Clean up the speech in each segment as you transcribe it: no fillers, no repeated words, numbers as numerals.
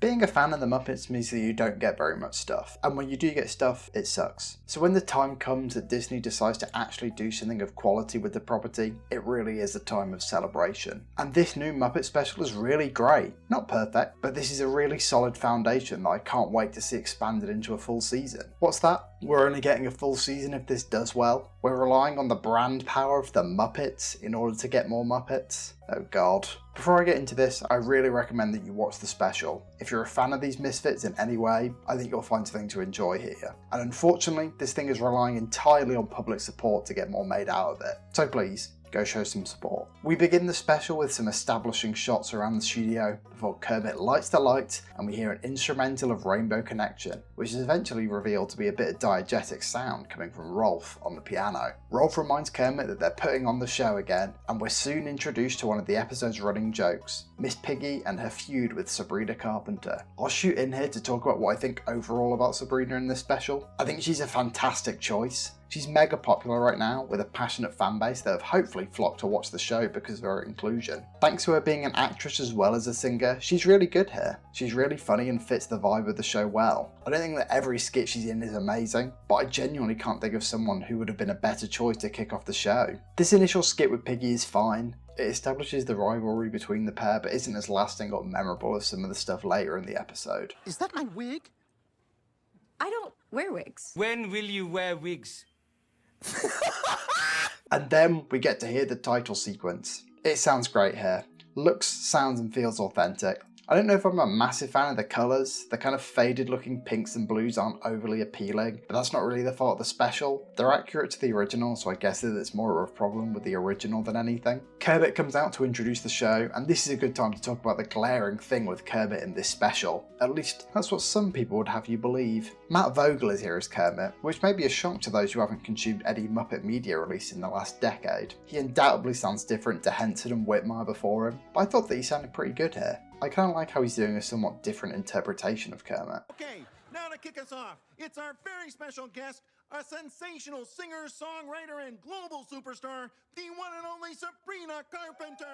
Being a fan of the Muppets means that you don't get very much stuff, and when you do get stuff, it sucks. So when the time comes that Disney decides to actually do something of quality with the property, it really is a time of celebration. And this new Muppet special is really great. Not perfect, but this is a really solid foundation that I can't wait to see expanded into a full season. What's that? We're only getting a full season if this does well. We're relying on the brand power of the Muppets in order to get more Muppets. Oh god. Before I get into this, I really recommend that you watch the special. If you're a fan of these misfits in any way, I think you'll find something to enjoy here. And unfortunately, this thing is relying entirely on public support to get more made out of it. So please, go show some support. We begin the special with some establishing shots around the studio before Kermit lights the lights and we hear an instrumental of Rainbow Connection, which is eventually revealed to be a bit of diegetic sound coming from Rolf on the piano. Rolf reminds Kermit that they're putting on the show again, and we're soon introduced to one of the episode's running jokes, Miss Piggy and her feud with Sabrina Carpenter. I'll shoot in here to talk about what I think overall about Sabrina in this special. I think she's a fantastic choice. She's mega popular right now, with a passionate fan base that have hopefully flocked to watch the show because of her inclusion. Thanks to her being an actress as well as a singer, she's really good here. She's really funny and fits the vibe of the show well. I don't think that every skit she's in is amazing, but I genuinely can't think of someone who would have been a better choice to kick off the show. This initial skit with Piggy is fine. It establishes the rivalry between the pair, but isn't as lasting or memorable as some of the stuff later in the episode. Is that my wig? I don't wear wigs. When will you wear wigs? And then we get to hear the title sequence. It sounds great here. Looks, sounds and feels authentic. I don't know if I'm a massive fan of the colours. The kind of faded looking pinks and blues aren't overly appealing, but that's not really the fault of the special. They're accurate to the original, so I guess that it's more of a problem with the original than anything. Kermit comes out to introduce the show, and this is a good time to talk about the glaring thing with Kermit in this special. At least, that's what some people would have you believe. Matt Vogel is here as Kermit, which may be a shock to those who haven't consumed any Muppet media release in the last decade. He undoubtedly sounds different to Henson and Whitmire before him, but I thought that he sounded pretty good here. I kind of like how he's doing a somewhat different interpretation of Kermit. Okay, now to kick us off, it's our very special guest, a sensational singer, songwriter, and global superstar, the one and only Sabrina Carpenter.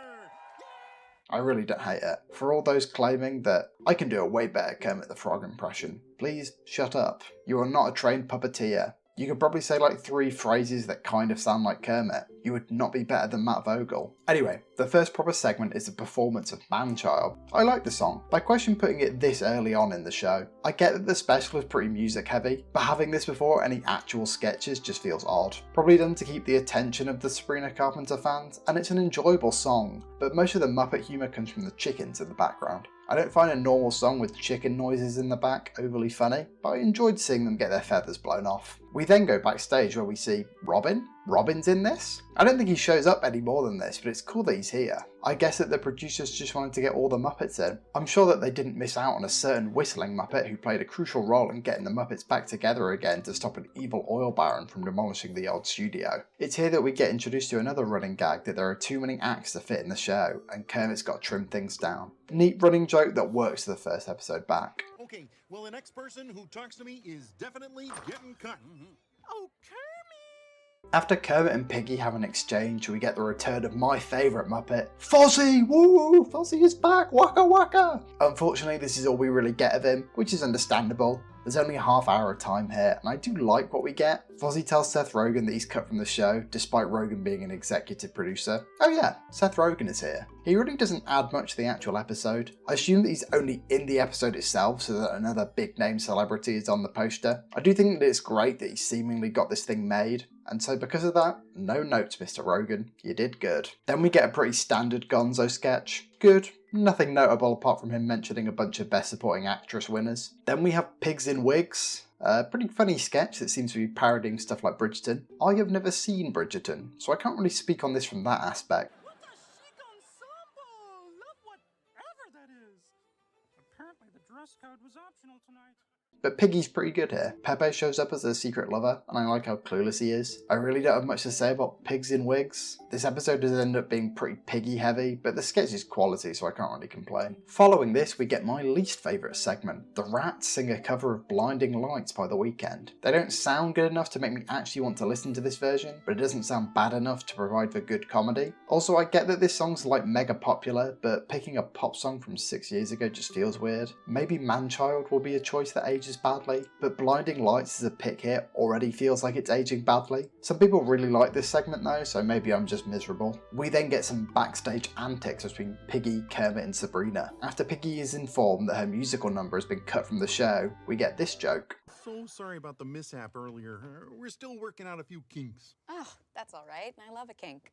I really don't hate it. For all those claiming that I can do a way better Kermit the Frog impression, please shut up. You are not a trained puppeteer. You could probably say like 3 phrases that kind of sound like Kermit. You would not be better than Matt Vogel. Anyway, the first proper segment is a performance of Man-Child. I like the song, but I question putting it this early on in the show. I get that the special is pretty music heavy, but having this before any actual sketches just feels odd. Probably done to keep the attention of the Sabrina Carpenter fans, and it's an enjoyable song, but most of the Muppet humour comes from the chickens in the background. I don't find a normal song with chicken noises in the back overly funny, but I enjoyed seeing them get their feathers blown off. We then go backstage where we see Robin? Robin's in this? I don't think he shows up any more than this, but it's cool that he's here. I guess that the producers just wanted to get all the Muppets in. I'm sure that they didn't miss out on a certain whistling Muppet who played a crucial role in getting the Muppets back together again to stop an evil oil baron from demolishing the old studio. It's here that we get introduced to another running gag that there are too many acts to fit in the show, and Kermit's got to trim things down. Neat running joke that works the first episode back. Okay, well, the next person who talks to me is definitely getting cut. Oh, Kermit! After Kermit and Piggy have an exchange, we get the return of my favourite Muppet, Fozzie! Woo! Fozzie is back! Waka waka! Unfortunately, this is all we really get of him, which is understandable. There's only a half hour of time here, and I do like what we get. Fozzie tells Seth Rogen that he's cut from the show, despite Rogen being an executive producer. Oh yeah, Seth Rogen is here. He really doesn't add much to the actual episode. I assume that he's only in the episode itself so that another big name celebrity is on the poster. I do think that it's great that he seemingly got this thing made, and so because of that, no notes, Mr. Rogen. You did good. Then we get a pretty standard Gonzo sketch. Good. Nothing notable apart from him mentioning a bunch of Best Supporting Actress winners. Then we have Pigs in Wigs. A pretty funny sketch that seems to be parodying stuff like Bridgerton. I have never seen Bridgerton, so I can't really speak on this from that aspect. What a chic ensemble! Love whatever that is. Apparently the dress code was optional tonight. But Piggy's pretty good here. Pepe shows up as a secret lover, and I like how clueless he is. I really don't have much to say about pigs in wigs. This episode does end up being pretty piggy heavy, but the sketch is quality, so I can't really complain. Following this, we get my least favourite segment. The Rats sing a cover of Blinding Lights by The Weeknd. They don't sound good enough to make me actually want to listen to this version, but it doesn't sound bad enough to provide for good comedy. Also, I get that this song's like mega popular, but picking a pop song from 6 years ago just feels weird. Maybe Manchild will be a choice that ages badly, but Blinding Lights as a pick here already feels like it's aging badly. Some people really like this segment though, so maybe I'm just miserable. We then get some backstage antics between Piggy, Kermit and Sabrina. After Piggy is informed that her musical number has been cut from the show, we get this joke. So sorry about the mishap earlier. We're still working out a few kinks. Oh, that's all right. I love a kink.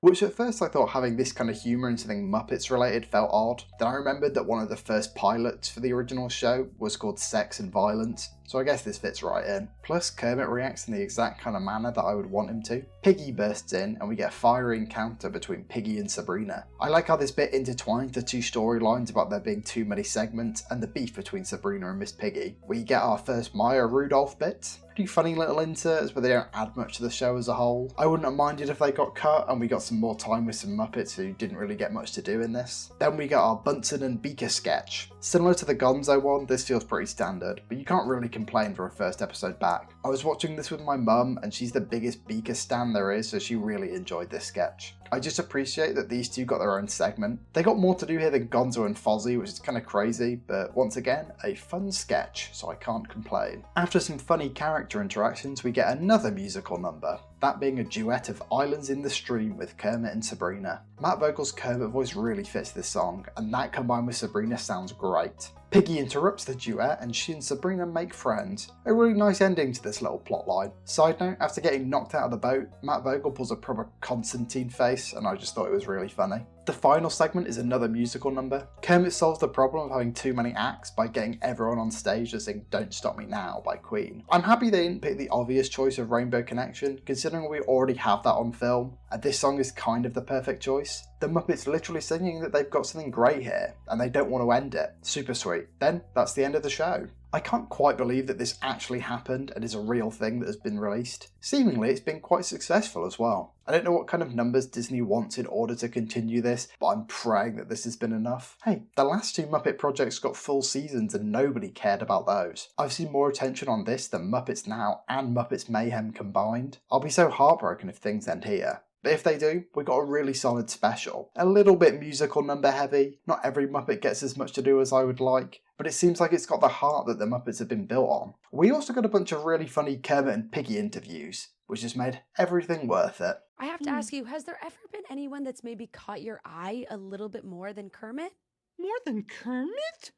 Which at first I thought having this kind of humour in something Muppets related felt odd. Then I remembered that one of the first pilots for the original show was called Sex and Violence, so I guess this fits right in. Plus Kermit reacts in the exact kind of manner that I would want him to. Piggy bursts in and we get a fiery encounter between Piggy and Sabrina. I like how this bit intertwines the two storylines about there being too many segments and the beef between Sabrina and Miss Piggy. We get our first Maya Rudolph bit. Pretty funny little inserts, but they don't add much to the show as a whole. I wouldn't have minded if they got cut and we got some more time with some Muppets who didn't really get much to do in this. Then we got our Bunsen and Beaker sketch. Similar to the Gonzo one, this feels pretty standard, but you can't really complain for a first episode back. I was watching this with my mum and she's the biggest Beaker stan there is, so she really enjoyed this sketch. I just appreciate that these two got their own segment. They got more to do here than Gonzo and Fozzie, which is kind of crazy, but once again, a fun sketch, so I can't complain. After some funny character interactions, we get another musical number, that being a duet of Islands in the Stream with Kermit and Sabrina. Matt Vogel's Kermit voice really fits this song, and that combined with Sabrina sounds great. Piggy interrupts the duet and she and Sabrina make friends. A really nice ending to this little plotline. Side note, after getting knocked out of the boat, Matt Vogel pulls a proper Constantine face and I just thought it was really funny. The final segment is another musical number. Kermit solves the problem of having too many acts by getting everyone on stage to sing Don't Stop Me Now by Queen. I'm happy they didn't pick the obvious choice of Rainbow Connection, considering we already have that on film, and this song is kind of the perfect choice. The Muppets literally singing that they've got something great here, and they don't want to end it. Super sweet. Then, that's the end of the show. I can't quite believe that this actually happened and is a real thing that has been released. Seemingly, it's been quite successful as well. I don't know what kind of numbers Disney wants in order to continue this, but I'm praying that this has been enough. Hey, the last two Muppet projects got full seasons and nobody cared about those. I've seen more attention on this than Muppets Now and Muppets Mayhem combined. I'll be so heartbroken if things end here. But if they do, we got a really solid special. A little bit musical number heavy. Not every Muppet gets as much to do as I would like, but it seems like it's got the heart that the Muppets have been built on. We also got a bunch of really funny Kermit and Piggy interviews, which has made everything worth it. I have to ask you, has there ever been anyone that's maybe caught your eye a little bit more than Kermit? More than Kermit?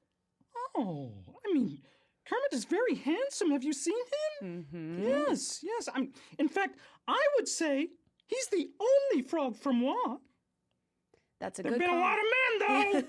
Oh, I mean, Kermit is very handsome. Have you seen him? Mm-hmm. Yes. In fact, I would say he's the only frog from Wa. That's a There've good been call. a lot of men, though.